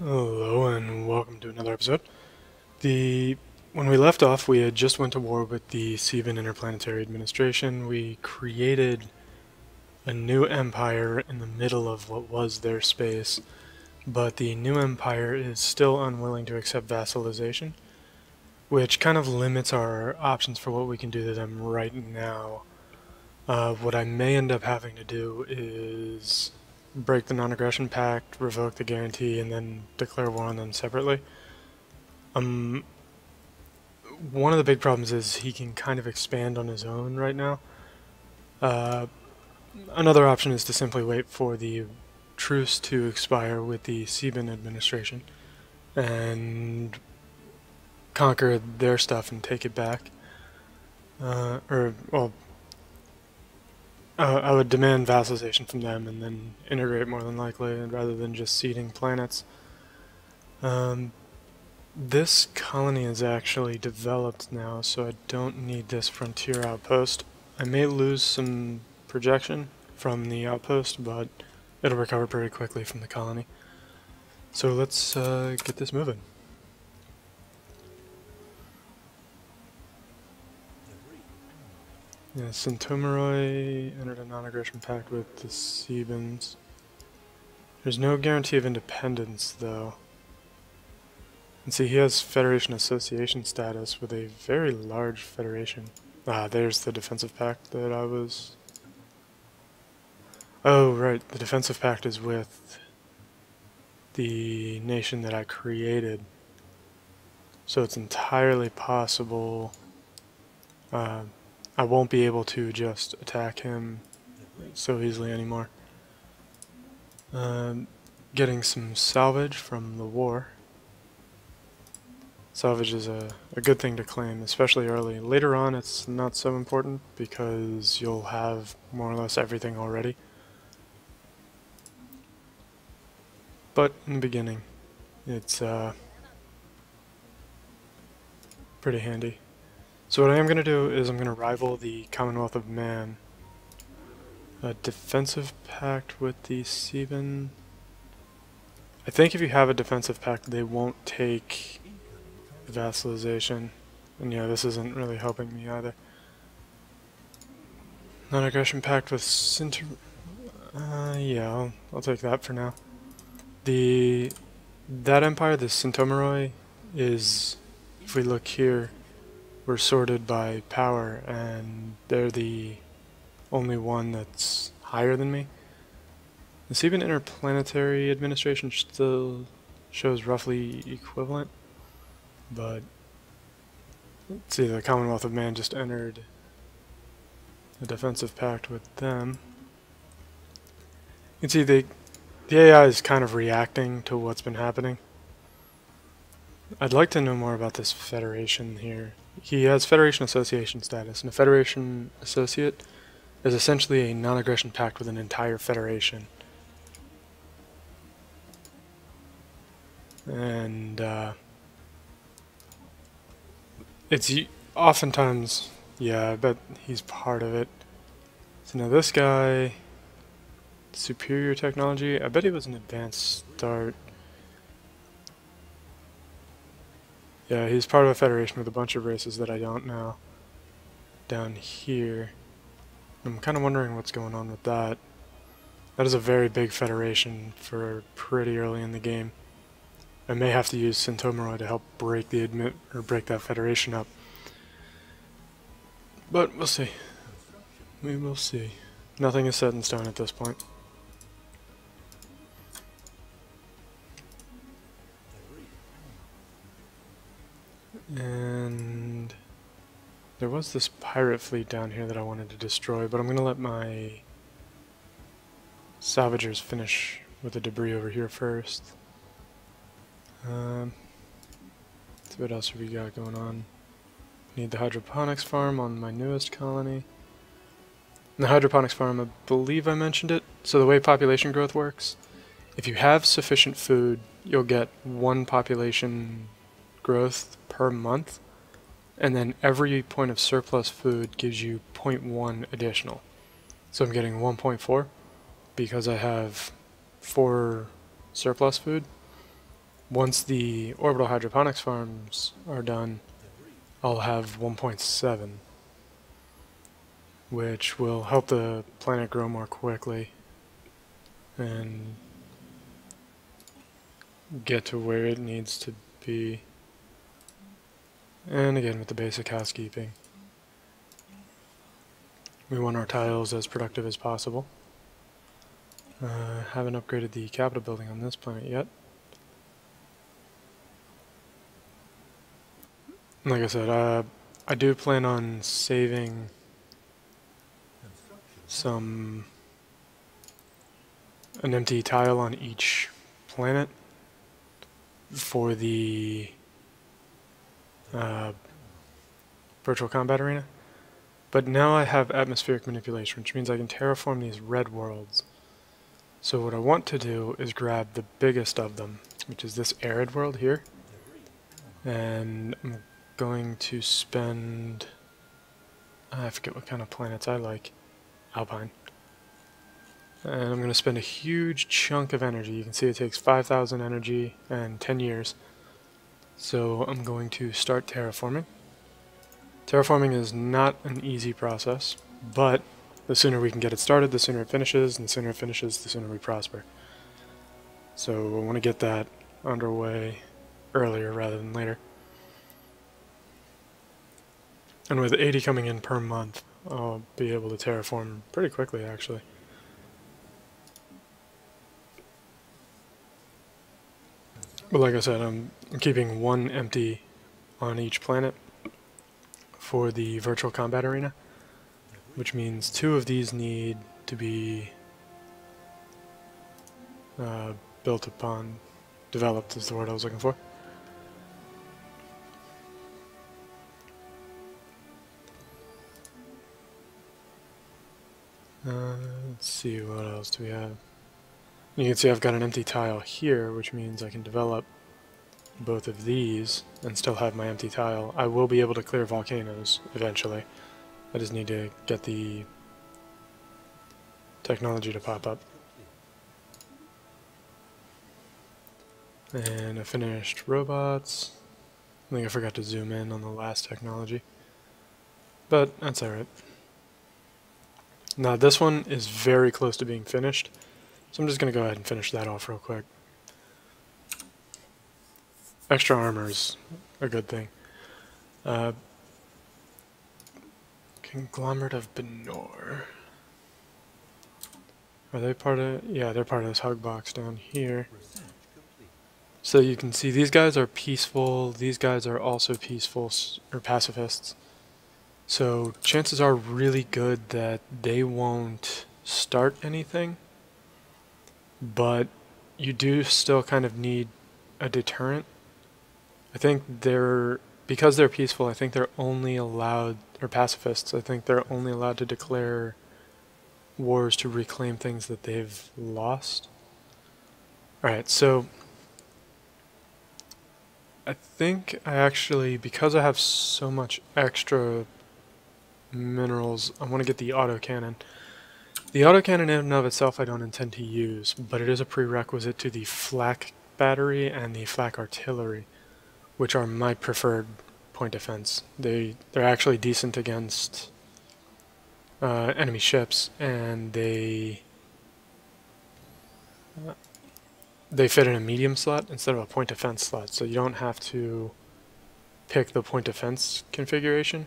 Hello and welcome to another episode. When we left off, we had just went to war with the Seban Interplanetary Administration. We created a new empire in the middle of what was their space, but the new empire is still unwilling to accept vassalization, which kind of limits our options for what we can do to them right now. What I may end up having to do is break the non-aggression pact, revoke the guarantee, and then declare war on them separately. One of the big problems is he can kind of expand on his own right now. Uh, Another option is to simply wait for the truce to expire with the Seban administration and conquer their stuff and take it back. I would demand vassalization from them and then integrate more than likely, rather than just ceding planets. This colony is actually developed now, so I don't need this frontier outpost. I may lose some projection from the outpost, but it'll recover pretty quickly from the colony. So let's get this moving. Yeah, Centomeroi entered a non-aggression pact with the Sebans. There's no guarantee of independence, though. And see, he has Federation Association status with a very large federation. Ah, there's the defensive pact that I was... Oh, right, the defensive pact is with the nation that I created. So it's entirely possible I won't be able to just attack him so easily anymore. Getting some salvage from the war. Salvage is a good thing to claim, especially early. Later on it's not so important because you'll have more or less everything already. But in the beginning, it's pretty handy. So what I am going to do is I'm going to rival the Commonwealth of Man. A defensive pact with the Seban. I think if you have a defensive pact, they won't take vassalization. And yeah, this isn't really helping me either. Non-aggression pact with Sinter... yeah, I'll take that for now. That empire, the Centomeroi, is, if we look here, we're sorted by power, and they're the only one that's higher than me. The Seban Interplanetary Administration still shows roughly equivalent, but let's see, the Commonwealth of Man just entered a defensive pact with them. You can see the AI is kind of reacting to what's been happening. I'd like to know more about this Federation here. He has Federation Association status, and a Federation Associate is essentially a non-aggression pact with an entire Federation. And it's oftentimes, yeah, I bet he's part of it. So now this guy, superior technology, I bet he was an advanced start. Yeah, he's part of a federation with a bunch of races that I don't know down here. I'm kind of wondering what's going on with that. That is a very big federation for pretty early in the game. I may have to use Centomeroi to help break that federation up. But we'll see. We will see. Nothing is set in stone at this point. And there was this pirate fleet down here that I wanted to destroy, but I'm going to let my salvagers finish with the debris over here first. So what else have we got going on? Need the hydroponics farm on my newest colony. And the hydroponics farm, I believe I mentioned it. So the way population growth works, if you have sufficient food, you'll get 1 population growth per month, and then every point of surplus food gives you 0.1 additional. So I'm getting 1.4 because I have 4 surplus food. once the orbital hydroponics farms are done, I'll have 1.7, which will help the planet grow more quickly and get to where it needs to be. And again, with the basic housekeeping, we want our tiles as productive as possible. Haven't upgraded the Capitol building on this planet yet. Like I said, I do plan on saving an empty tile on each planet for the virtual combat arena. But now I have atmospheric manipulation, which means I can terraform these red worlds. So what I want to do is grab the biggest of them, which is this arid world here, and I'm going to spend, I forget what kind of planets I like, Alpine. And I'm going to spend a huge chunk of energy. You can see it takes 5,000 energy and 10 years. So I'm going to start terraforming. Terraforming is not an easy process, but the sooner we can get it started, the sooner it finishes, and the sooner it finishes, the sooner we prosper. So I want to get that underway earlier rather than later. And with 80 coming in per month, I'll be able to terraform pretty quickly, actually. But like I said, I'm keeping one empty on each planet for the virtual combat arena, which means 2 of these need to be built upon, developed is the word I was looking for. Let's see, what else do we have? You can see I've got an empty tile here, which means I can develop both of these and still have my empty tile. I will be able to clear volcanoes eventually. I just need to get the technology to pop up. And I finished robots. I think I forgot to zoom in on the last technology, but that's alright. Now this one is very close to being finished, so I'm just going to go ahead and finish that off real quick. Extra armor is a good thing. Conglomerate of Benor. Are they part of... yeah, they're part of this hugbox down here. So you can see these guys are peaceful, these guys are also peaceful, or pacifists. So chances are really good that they won't start anything, but you do still kind of need a deterrent. I think because they're peaceful, I think they're only allowed, or pacifists, I think they're only allowed to declare wars to reclaim things that they've lost. Alright, so I think I actually, because I have so much extra minerals, I want to get the autocannon. The autocannon in and of itself I don't intend to use, but it is a prerequisite to the flak battery and the flak artillery, which are my preferred point defense. They're actually decent against enemy ships, and they fit in a medium slot instead of a point defense slot, so you don't have to pick the point defense configuration,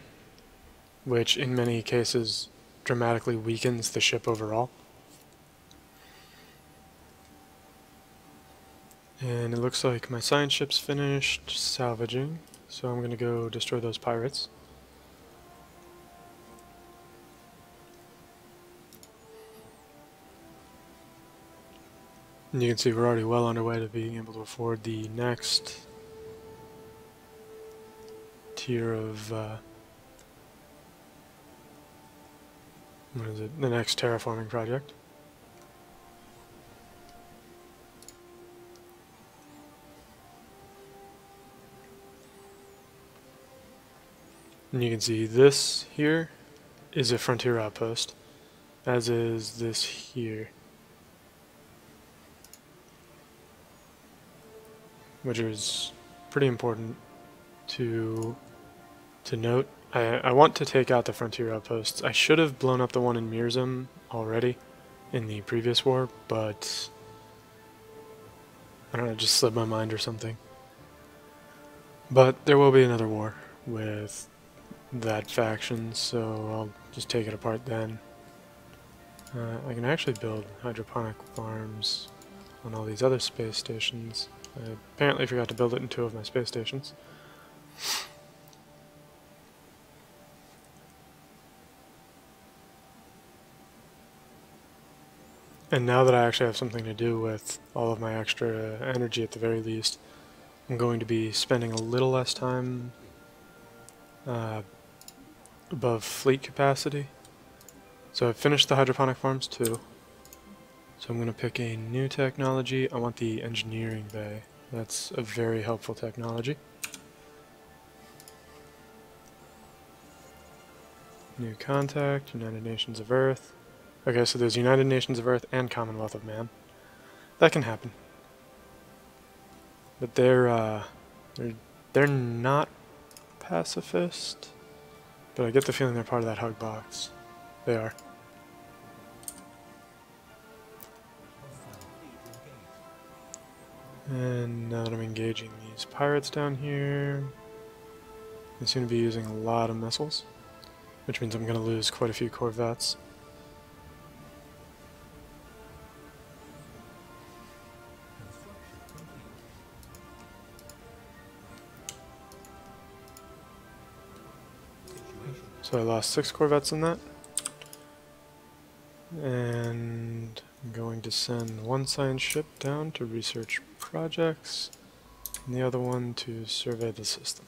which in many cases dramatically weakens the ship overall. And it looks like my science ship's finished salvaging, so I'm going to go destroy those pirates. And you can see we're already well underway to being able to afford the next tier of, what is it, the next terraforming project. And you can see this here is a frontier outpost, as is this here. which is pretty important to note. I want to take out the frontier outposts. I should have blown up the one in Mirzum already in the previous war, but I don't know, it just slipped my mind or something. But there will be another war with that faction, so I'll just take it apart then. I can actually build hydroponic farms on all these other space stations. I apparently forgot to build it in 2 of my space stations. And now that I actually have something to do with all of my extra energy at the very least, I'm going to be spending a little less time above fleet capacity. So I've finished the hydroponic farms too. So I'm going to pick a new technology. I want the engineering bay. That's a very helpful technology. New contact, United Nations of Earth. Okay, so there's United Nations of Earth and Commonwealth of Man. That can happen. But they're not pacifist. But I get the feeling they're part of that hugbox. They are. And now that I'm engaging these pirates down here, they seem to be using a lot of missiles, which means I'm going to lose quite a few corvettes. So I lost 6 corvettes in that. And I'm going to send one science ship down to research projects, and the other one to survey the system.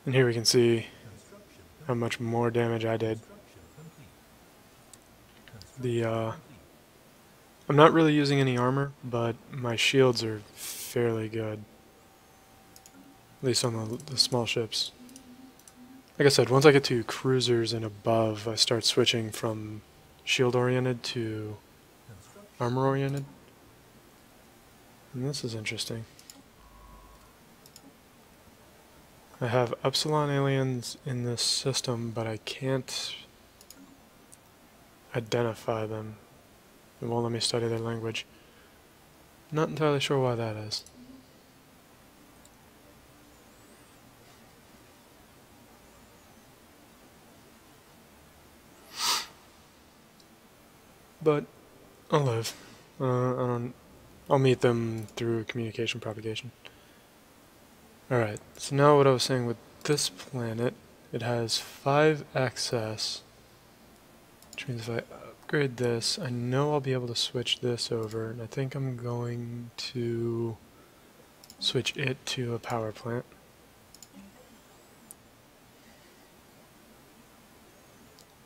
And here we can see how much more damage I did. I'm not really using any armor, but my shields are fairly good. At least on the small ships. Like I said, once I get to cruisers and above, I start switching from shield-oriented to armor-oriented. And this is interesting. I have Upsilon aliens in this system, but I can't identify them. It won't let me study their language. Not entirely sure why that is. But I'll live. I'll meet them through communication propagation. Alright, so now what I was saying with this planet, it has 5 excess, which means if I upgrade this, I know I'll be able to switch this over, and I think I'm going to switch it to a power plant.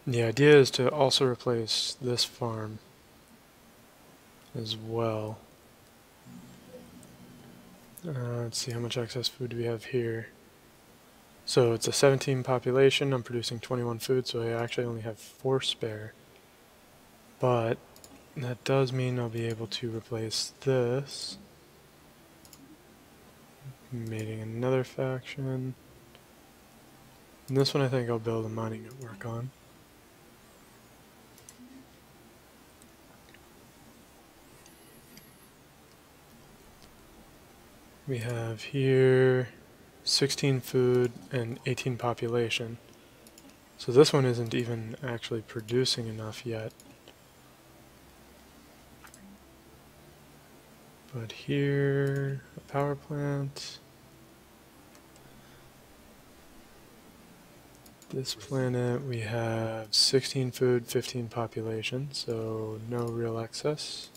The idea is to also replace this farm as well. Let's see how much excess food do we have here. So it's a 17 population, I'm producing 21 food, so I actually only have 4 spare. But that does mean I'll be able to replace this. Mating another faction. And this one I think I'll build a mining network on. We have here 16 food and 18 population. So this one isn't even actually producing enough yet. But here, a power plant. This planet we have 16 food, 15 population, so no real excess.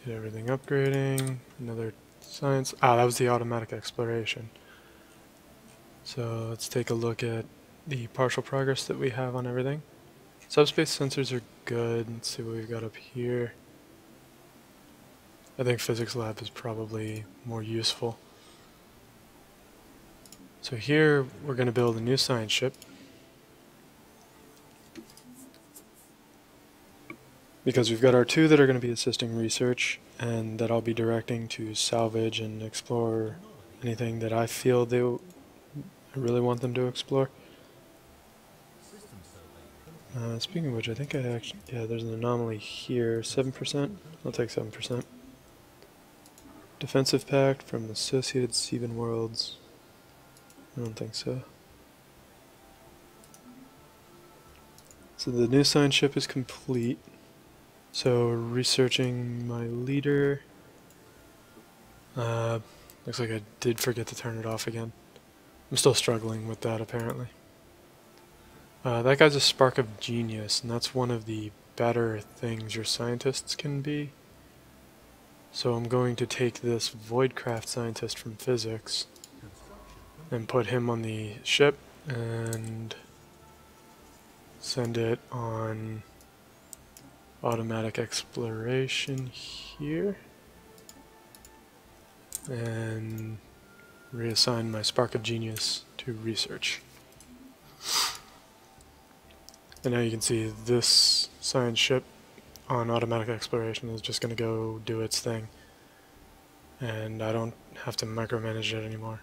Get everything upgrading, another science. Ah, that was the automatic exploration. So let's take a look at the partial progress that we have on everything. Subspace sensors are good. Let's see what we've got up here. I think physics lab is probably more useful. So here we're going to build a new science ship. because we've got our two that are going to be assisting research, and that I'll be directing to salvage and explore anything that I feel I really want them to explore. Speaking of which, I think I actually, yeah, there's an anomaly here, 7%. I'll take 7%. Defensive pact from associated Seban worlds. I don't think so. So the new science ship is complete. So researching my leader. Looks like I did forget to turn it off again. I'm still struggling with that apparently. That guy's a spark of genius, and that's one of the better things your scientists can be. So I'm going to take this Voidcraft scientist from physics and put him on the ship and send it on automatic exploration here, and reassign my Spark of Genius to research. And now you can see this science ship on automatic exploration is just going to go do its thing, and I don't have to micromanage it anymore.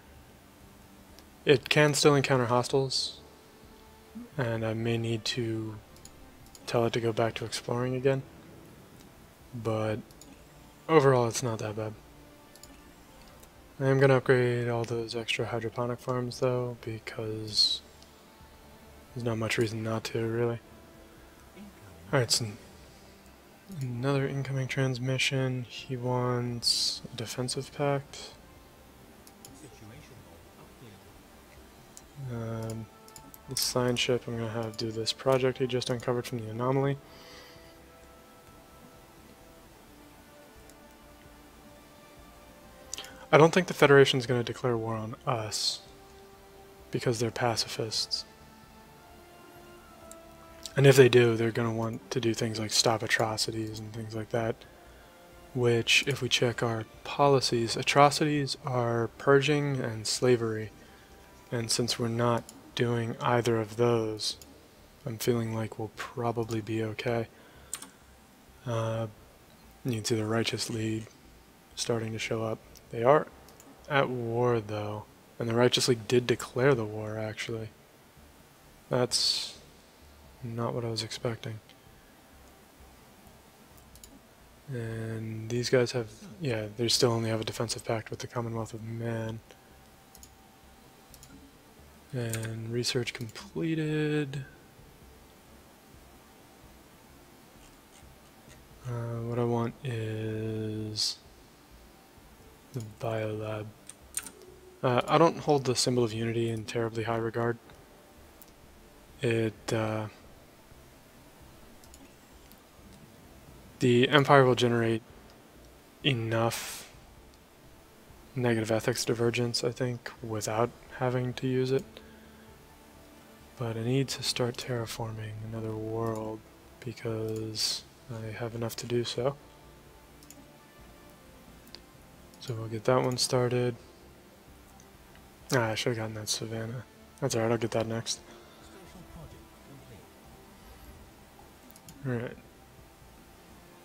It can still encounter hostiles, and I may need to tell it to go back to exploring again, but overall it's not that bad. I am going to upgrade all those extra hydroponic farms though, because there's not much reason not to, really. Alright, so another incoming transmission. He wants a defensive pact. The science ship I'm going to have do this project he just uncovered from the anomaly. I don't think the Federation's going to declare war on us, because they're pacifists. And if they do, they're going to want to do things like stop atrocities and things like that, which, if we check our policies, atrocities are purging and slavery. And since we're not doing either of those, I'm feeling like we'll probably be okay. You can see the Righteous League starting to show up. They are at war, though, and the Righteous League did declare the war, actually. That's not what I was expecting. And these guys have, yeah, they still only have a defensive pact with the Commonwealth of Man. And research completed. What I want is the biolab. I don't hold the symbol of unity in terribly high regard. The Empire will generate enough negative ethics divergence, I think, without having to use it. But I need to start terraforming another world because I have enough to do so. So we'll get that one started. I should have gotten that Savannah. That's alright, I'll get that next. Alright.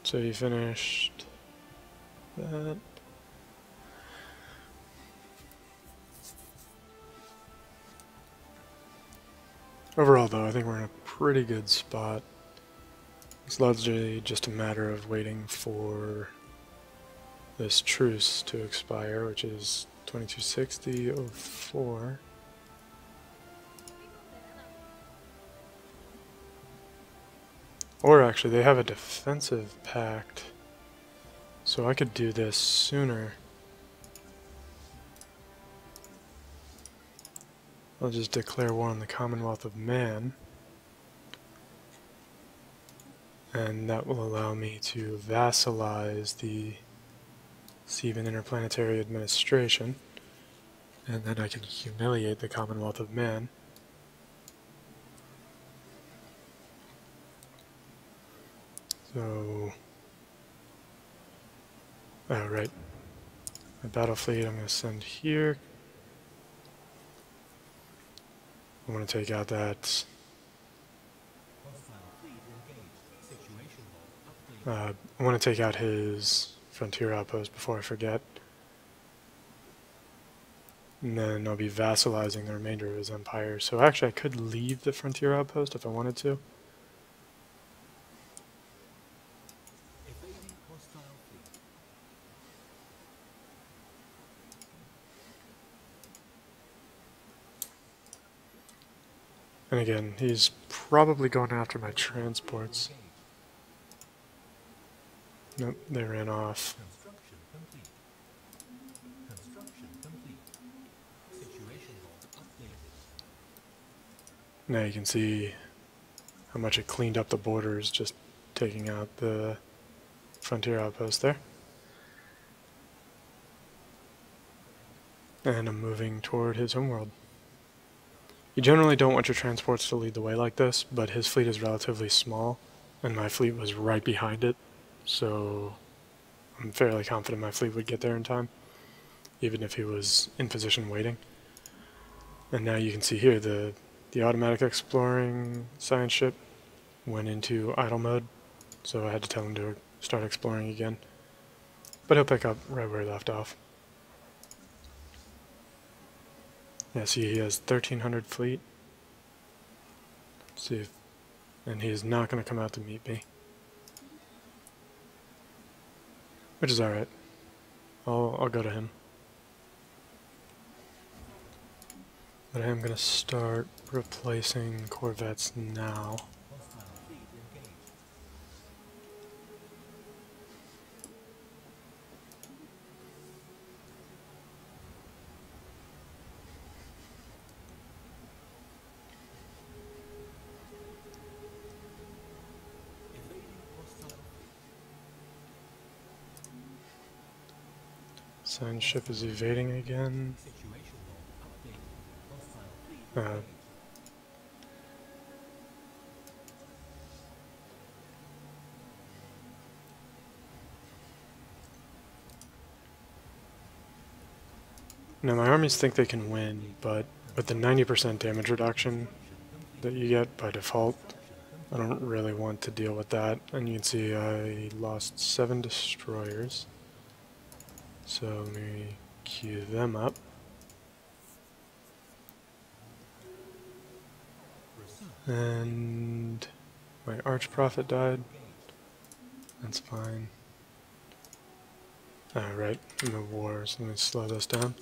So you finished that. Overall, though, I think we're in a pretty good spot. It's largely just a matter of waiting for this truce to expire, which is 2260.04. Or actually, they have a defensive pact, so I could do this sooner. I'll just declare war on the Commonwealth of Man, and that will allow me to vassalize the Seban Interplanetary Administration, and then I can humiliate the Commonwealth of Man. So, oh right, my battle fleet I'm going to send here. I want to take out that I want to take out his frontier outpost before I forget. And then I'll be vassalizing the remainder of his empire. So actually I could leave the frontier outpost if I wanted to. And again, he's probably going after my transports. Nope, they ran off. Now you can see how much it cleaned up the borders just taking out the frontier outpost there. And I'm moving toward his homeworld. You generally don't want your transports to lead the way like this, but his fleet is relatively small, and my fleet was right behind it, so I'm fairly confident my fleet would get there in time, even if he was in position waiting. And now you can see here the automatic exploring science ship went into idle mode, so I had to tell him to start exploring again. But he'll pick up right where he left off. Yeah, see, he has 1,300 fleet. Let's see if, and he is not going to come out to meet me, which is alright. I'll go to him. But I am going to start replacing corvettes now. Science ship is evading again. Now my armies think they can win, but with the 90% damage reduction that you get by default, I don't really want to deal with that. And you can see I lost 7 destroyers. So let me queue them up. And my arch prophet died. That's fine. Right, I'm at war, so let me slow this down.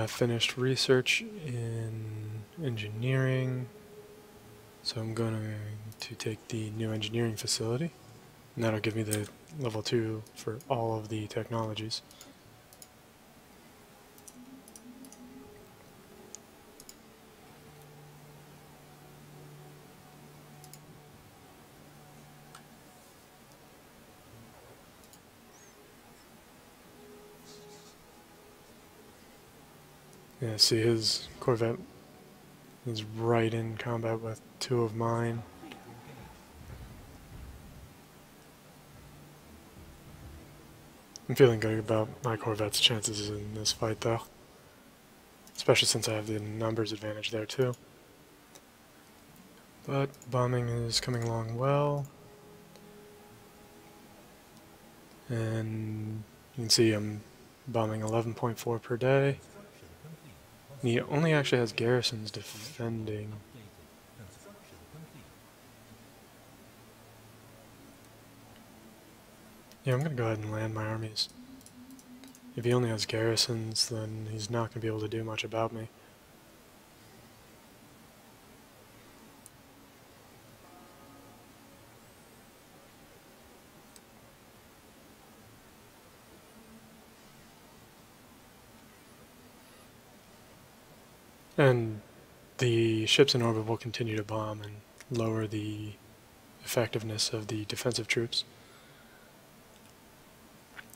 Finished research in engineering, so I'm going to take the new engineering facility, and that'll give me the level 2 for all of the technologies. Yeah, see his corvette is right in combat with 2 of mine. I'm feeling good about my corvette's chances in this fight though. Especially since I have the numbers advantage there too. But bombing is coming along well. And you can see I'm bombing 11.4 per day. And he only actually has garrisons defending. Yeah, I'm going to go ahead and land my armies. If he only has garrisons, then he's not going to be able to do much about me. And the ships in orbit will continue to bomb and lower the effectiveness of the defensive troops.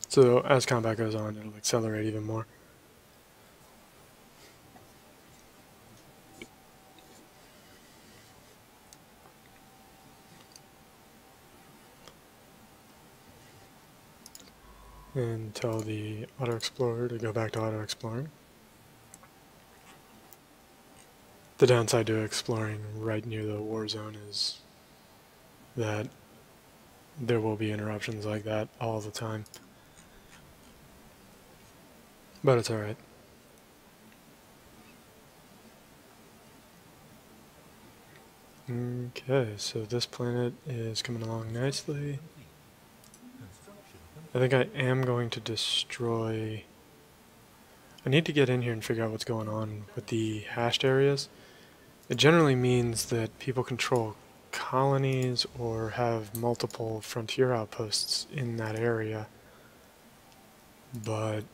So as combat goes on, it'll accelerate even more. And tell the auto-explorer to go back to auto-exploring. The downside to exploring right near the war zone is that there will be interruptions like that all the time. But it's alright. Okay, so this planet is coming along nicely. I think I am going to destroy... I need to get in here and figure out what's going on with the hashed areas. It generally means that people control colonies or have multiple frontier outposts in that area. But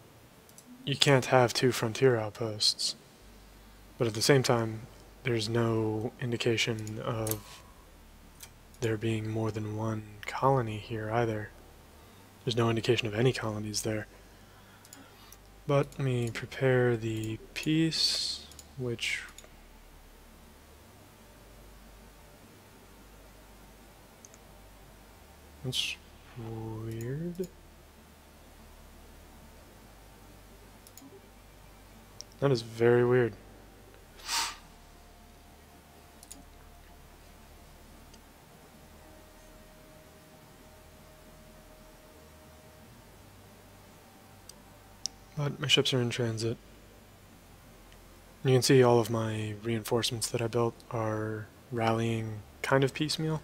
you can't have 2 frontier outposts. But at the same time, there's no indication of there being more than 1 colony here either. There's no indication of any colonies there. But let me prepare the piece, which... That's weird. That is very weird. But my ships are in transit. You can see all of my reinforcements that I built are rallying kind of piecemeal,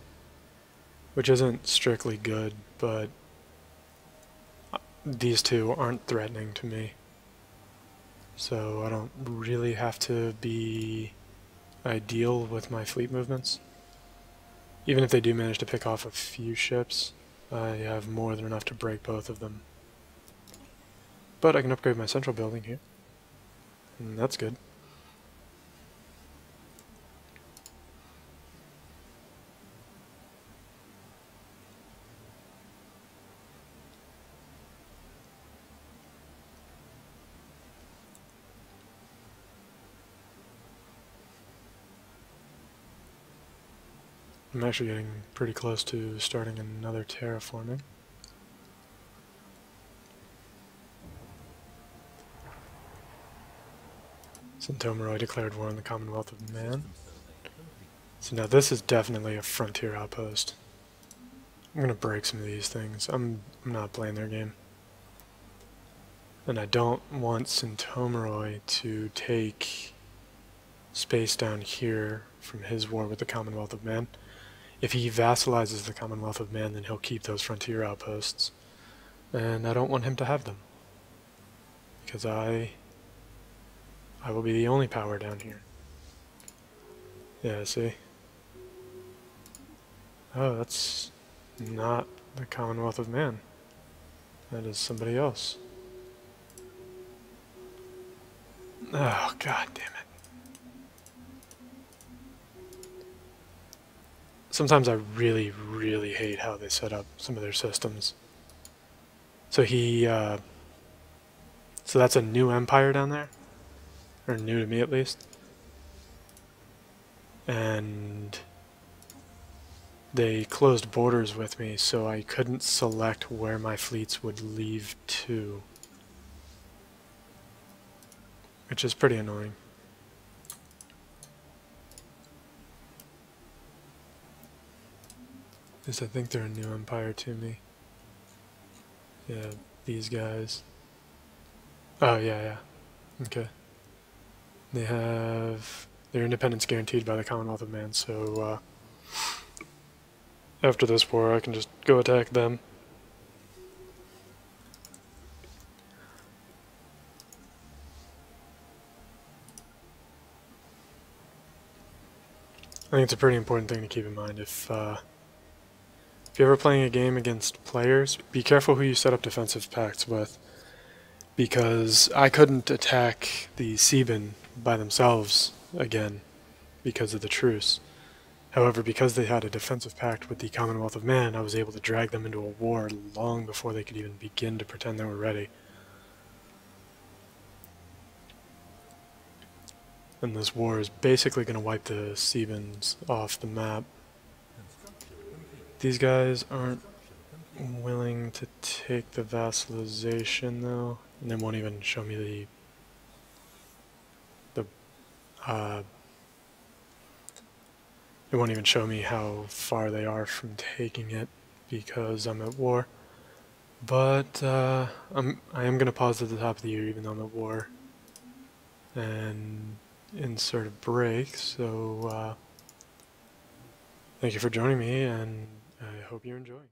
which isn't strictly good, but these 2 aren't threatening to me. So I don't really have to be ideal with my fleet movements. Even if they do manage to pick off a few ships, I have more than enough to break both of them. But I can upgrade my central building here, and that's good. I'm actually getting pretty close to starting another terraforming. Centomeroi declared war on the Commonwealth of Man. So now this is definitely a frontier outpost. I'm gonna break some of these things. I'm not playing their game. And I don't want Centomeroi to take space down here from his war with the Commonwealth of Man. If he vassalizes the Commonwealth of Man, then he'll keep those frontier outposts. And I don't want him to have them. Because I will be the only power down here. Yeah, see? Oh, that's not the Commonwealth of Man. That is somebody else. Oh, god damn it. Sometimes I really, really hate how they set up some of their systems. So so that's a new empire down there? Or new to me at least. And they closed borders with me, so I couldn't select where my fleets would leave to. Which is pretty annoying. At least I think they're a new empire to me. Yeah, these guys. Oh, yeah. Okay. They have their independence guaranteed by the Commonwealth of Man, so after this war I can just go attack them. I think it's a pretty important thing to keep in mind. If you're ever playing a game against players, be careful who you set up defensive pacts with, because I couldn't attack the Seban by themselves again because of the truce. However, because they had a defensive pact with the Commonwealth of Man, I was able to drag them into a war long before they could even begin to pretend they were ready. And this war is basically going to wipe the Sebans off the map. These guys aren't willing to take the vassalization though, and they won't even show me it won't even show me how far they are from taking it. because I'm at war. But I am going to pause at the top of the year even though I'm at war and insert a break. So thank you for joining me, and I hope you're enjoying.